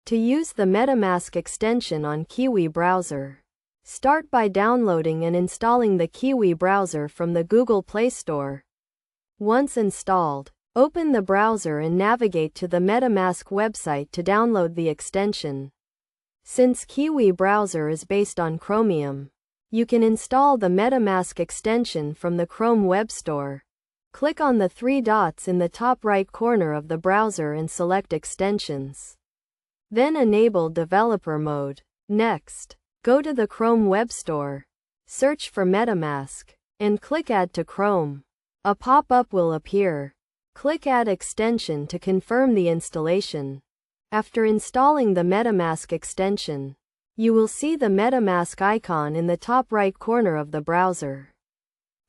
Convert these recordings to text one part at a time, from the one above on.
To use the Metamask extension on Kiwi browser, start by downloading and installing the Kiwi browser from the Google Play Store. Once installed, open the browser and navigate to the Metamask website to download the extension. Since Kiwi browser is based on Chromium, you can install the Metamask extension from the Chrome Web Store. Click on the three dots in the top right corner of the browser and select Extensions. Then enable Developer Mode. Next, go to the Chrome Web Store, search for Metamask, and click Add to Chrome. A pop-up will appear. Click Add Extension to confirm the installation. After installing the Metamask extension, you will see the Metamask icon in the top right corner of the browser.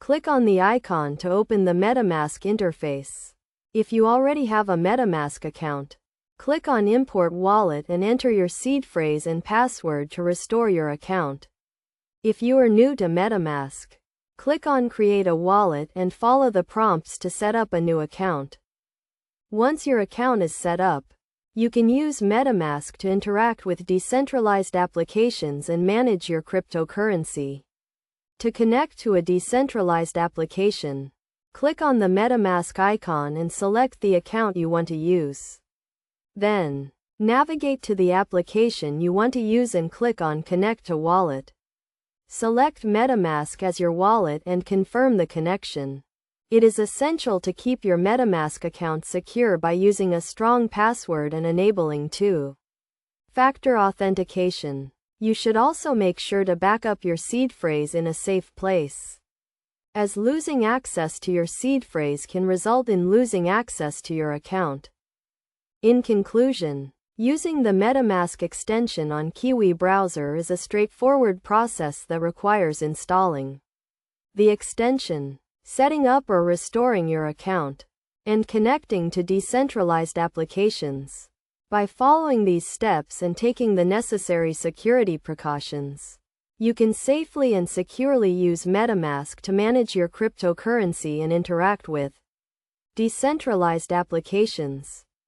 Click on the icon to open the Metamask interface. If you already have a Metamask account, click on Import Wallet and enter your seed phrase and password to restore your account. If you are new to Metamask, click on Create a Wallet and follow the prompts to set up a new account. Once your account is set up, you can use Metamask to interact with decentralized applications and manage your cryptocurrency. To connect to a decentralized application, click on the Metamask icon and select the account you want to use. Then, navigate to the application you want to use and click on Connect to Wallet. Select Metamask as your wallet and confirm the connection. It is essential to keep your Metamask account secure by using a strong password and enabling two-factor authentication. You should also make sure to back up your seed phrase in a safe place, as losing access to your seed phrase can result in losing access to your account. In conclusion, using the Metamask extension on Kiwi browser is a straightforward process that requires installing the extension, setting up or restoring your account, and connecting to decentralized applications. By following these steps and taking the necessary security precautions, you can safely and securely use Metamask to manage your cryptocurrency and interact with decentralized applications.